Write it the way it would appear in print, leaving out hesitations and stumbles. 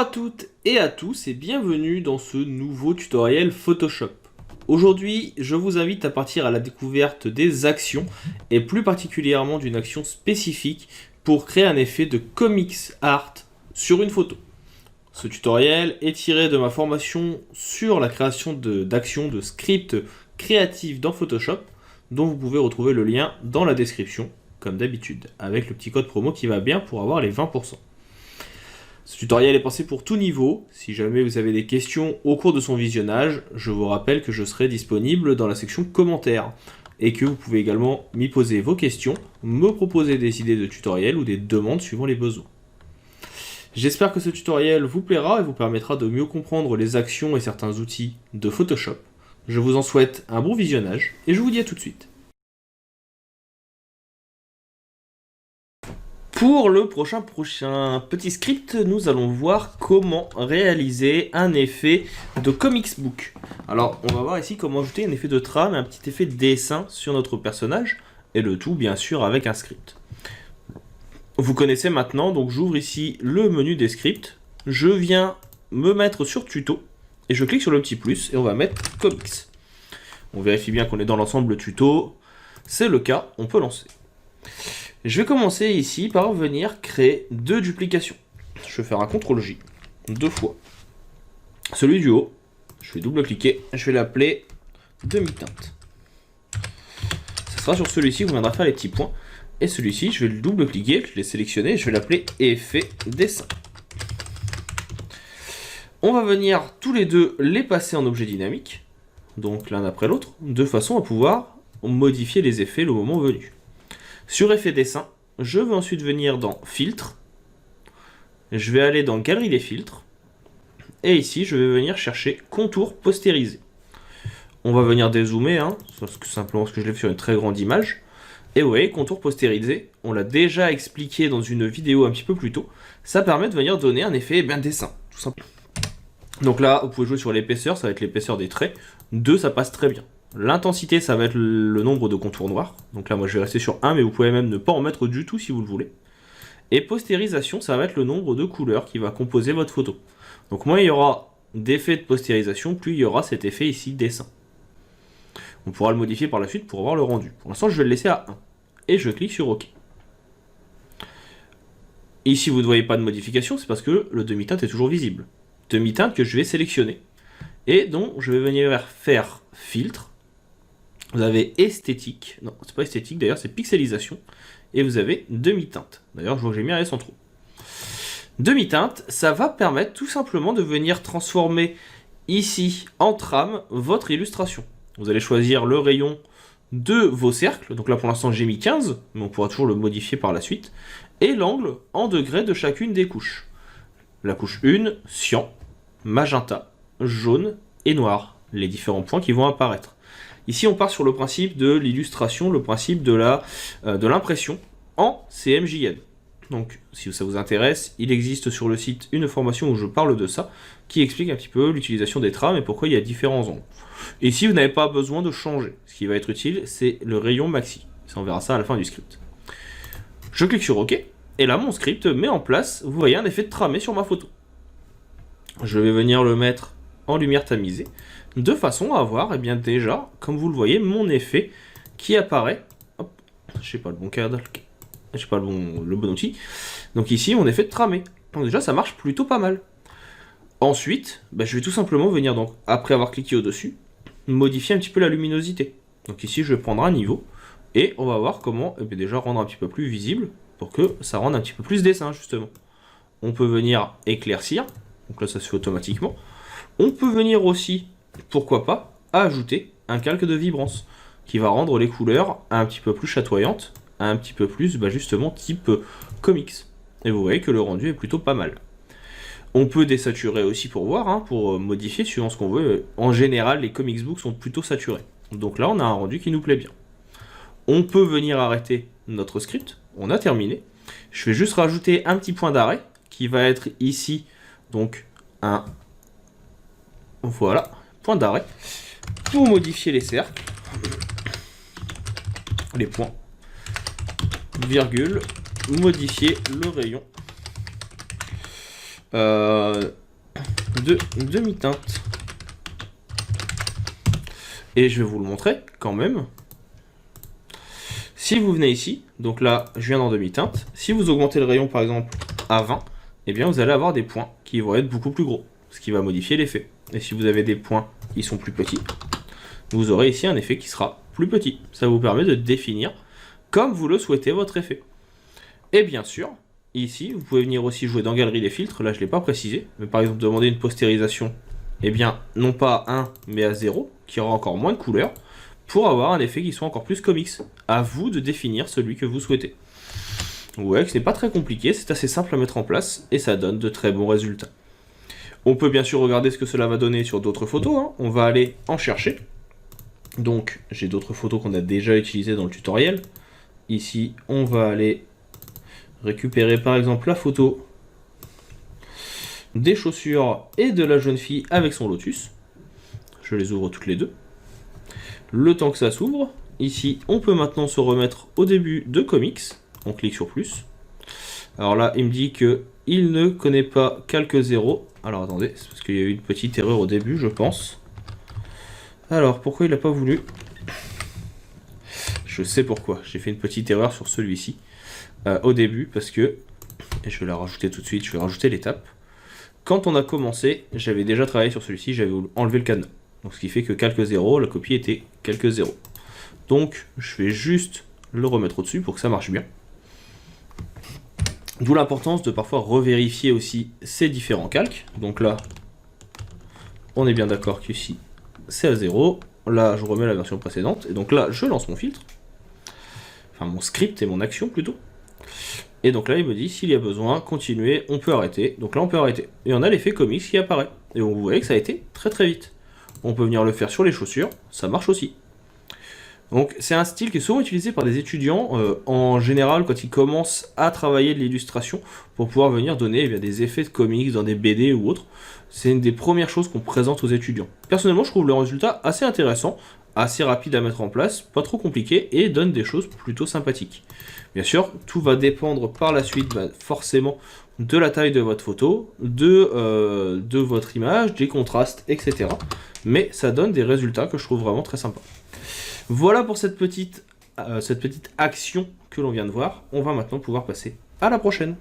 Bonjour à toutes et à tous et bienvenue dans ce nouveau tutoriel Photoshop. Aujourd'hui, je vous invite à partir à la découverte des actions et plus particulièrement d'une action spécifique pour créer un effet de comics art sur une photo. Ce tutoriel est tiré de ma formation sur la création d'actions de scripts créatifs dans Photoshop, dont vous pouvez retrouver le lien dans la description, comme d'habitude, avec le petit code promo qui va bien pour avoir les 20%. Ce tutoriel est pensé pour tout niveau. Si jamais vous avez des questions au cours de son visionnage, je vous rappelle que je serai disponible dans la section commentaires et que vous pouvez également m'y poser vos questions, me proposer des idées de tutoriels ou des demandes suivant les besoins. J'espère que ce tutoriel vous plaira et vous permettra de mieux comprendre les actions et certains outils de Photoshop. Je vous en souhaite un bon visionnage et je vous dis à tout de suite. Pour le prochain petit script, nous allons voir comment réaliser un effet de comics book. Alors, on va voir ici comment ajouter un effet de trame, un petit effet de dessin sur notre personnage, et le tout, bien sûr, avec un script. Vous connaissez maintenant, donc j'ouvre ici le menu des scripts, je viens me mettre sur tuto, et je clique sur le petit plus, et on va mettre comics. On vérifie bien qu'on est dans l'ensemble tuto, c'est le cas, on peut lancer. Je vais commencer ici par venir créer deux duplications. Je vais faire un CTRL-J, deux fois. Celui du haut, je vais double-cliquer, je vais l'appeler demi-teinte. Ce sera sur celui-ci que vous viendrez faire les petits points. Et celui-ci, je vais le double-cliquer, je l'ai sélectionné, je vais l'appeler effet dessin. On va venir tous les deux les passer en objet dynamique, donc l'un après l'autre, de façon à pouvoir modifier les effets le moment venu. Sur effet dessin, je vais ensuite venir dans filtre, je vais aller dans galerie des filtres, et ici je vais venir chercher contour postérisé. On va venir dézoomer, simplement parce que je l'ai fait sur une très grande image, et vous voyez, contour postérisé, on l'a déjà expliqué dans une vidéo un petit peu plus tôt, ça permet de venir donner un effet dessin, tout simplement. Donc là, vous pouvez jouer sur l'épaisseur, ça va être l'épaisseur des traits, 2 ça passe très bien. L'intensité, ça va être le nombre de contours noirs. Donc là, moi, je vais rester sur 1, mais vous pouvez même ne pas en mettre du tout si vous le voulez. Et postérisation, ça va être le nombre de couleurs qui va composer votre photo. Donc moins il y aura d'effet de postérisation, plus il y aura cet effet ici, dessin. On pourra le modifier par la suite pour avoir le rendu. Pour l'instant, je vais le laisser à 1. Et je clique sur OK. Ici, vous ne voyez pas de modification, c'est parce que le demi-teinte est toujours visible. Demi-teinte que je vais sélectionner. Et donc, je vais venir faire filtre. Vous avez esthétique, non c'est pas esthétique d'ailleurs, c'est pixelisation, et vous avez demi-teinte. D'ailleurs je vois que j'ai mis un S en trop. Demi-teinte, ça va permettre tout simplement de venir transformer ici en trame votre illustration. Vous allez choisir le rayon de vos cercles, donc là pour l'instant j'ai mis 15, mais on pourra toujours le modifier par la suite, et l'angle en degrés de chacune des couches. La couche 1, cyan, magenta, jaune et noir, les différents points qui vont apparaître. Ici, on part sur le principe de l'illustration, le principe de l'impression en CMJN. Donc, si ça vous intéresse, il existe sur le site une formation où je parle de ça, qui explique un petit peu l'utilisation des trames et pourquoi il y a différents angles. Et ici, vous n'avez pas besoin de changer. Ce qui va être utile, c'est le rayon maxi. Ça, on verra ça à la fin du script. Je clique sur OK, et là, mon script met en place, vous voyez, un effet de tramé sur ma photo. Je vais venir le mettre en lumière tamisée, de façon à avoir, déjà, comme vous le voyez, mon effet qui apparaît. Hop, je n'ai pas le bon cadre, j'ai pas le bon outil. Donc ici, mon effet de tramé. Donc déjà, ça marche plutôt pas mal. Ensuite, je vais tout simplement venir, donc, après avoir cliqué au-dessus, modifier un petit peu la luminosité. Donc ici, je vais prendre un niveau, et on va voir comment déjà rendre un petit peu plus visible, pour que ça rende un petit peu plus dessin, justement. On peut venir éclaircir, donc là, ça se fait automatiquement. On peut venir aussi, pourquoi pas, ajouter un calque de vibrance qui va rendre les couleurs un petit peu plus chatoyantes, un petit peu plus justement type comics. Et vous voyez que le rendu est plutôt pas mal. On peut désaturer aussi pour voir, pour modifier suivant ce qu'on veut. En général, les comics books sont plutôt saturés. Donc là, on a un rendu qui nous plaît bien. On peut venir arrêter notre script. On a terminé. Je vais juste rajouter un petit point d'arrêt qui va être ici, donc un... Voilà, point d'arrêt, pour modifier les cercles, les points, virgule, modifier le rayon de demi-teinte. Et je vais vous le montrer quand même. Si vous venez ici, donc là je viens en demi-teinte, si vous augmentez le rayon par exemple à 20, eh bien vous allez avoir des points qui vont être beaucoup plus gros, ce qui va modifier l'effet. Et si vous avez des points qui sont plus petits, vous aurez ici un effet qui sera plus petit. Ça vous permet de définir comme vous le souhaitez votre effet. Et bien sûr, ici vous pouvez venir aussi jouer dans Galerie des filtres, là je ne l'ai pas précisé, mais par exemple demander une postérisation, eh bien non pas à 1 mais à 0, qui aura encore moins de couleurs, pour avoir un effet qui soit encore plus comics. À vous de définir celui que vous souhaitez. Vous voyez que ce n'est pas très compliqué, c'est assez simple à mettre en place, et ça donne de très bons résultats. On peut bien sûr regarder ce que cela va donner sur d'autres photos, hein. On va aller en chercher. Donc j'ai d'autres photos qu'on a déjà utilisées dans le tutoriel. Ici on va aller récupérer par exemple la photo des chaussures et de la jeune fille avec son lotus. Je les ouvre toutes les deux. Le temps que ça s'ouvre, ici on peut maintenant se remettre au début de comics. On clique sur plus. Alors là il me dit que il ne connaît pas Calque 0. Alors attendez, c'est parce qu'il y a eu une petite erreur au début je pense. Alors pourquoi il n'a pas voulu? Je sais pourquoi, j'ai fait une petite erreur sur celui-ci au début parce que, et je vais la rajouter tout de suite, je vais rajouter l'étape. Quand on a commencé, j'avais déjà travaillé sur celui-ci, j'avais enlevé le cadenas. Donc ce qui fait que Calque 0, la copie était Calque 0. Donc je vais juste le remettre au-dessus pour que ça marche bien. D'où l'importance de parfois revérifier aussi ces différents calques. Donc là, on est bien d'accord qu'ici c'est à 0. Là, je remets la version précédente. Et donc là, je lance mon filtre. Enfin, mon script et mon action plutôt. Et donc là, il me dit, s'il y a besoin, continuer, on peut arrêter. Donc là, on peut arrêter. Et on a l'effet comics qui apparaît. Et vous voyez que ça a été très très vite. On peut venir le faire sur les chaussures, ça marche aussi. Donc c'est un style qui est souvent utilisé par des étudiants, en général quand ils commencent à travailler de l'illustration, pour pouvoir venir donner des effets de comics dans des BD ou autres. C'est une des premières choses qu'on présente aux étudiants. Personnellement, je trouve le résultat assez intéressant, assez rapide à mettre en place, pas trop compliqué, et donne des choses plutôt sympathiques. Bien sûr, tout va dépendre par la suite, forcément, de la taille de votre photo, de votre image, des contrastes, etc. Mais ça donne des résultats que je trouve vraiment très sympas. Voilà pour cette petite action que l'on vient de voir. On va maintenant pouvoir passer à la prochaine.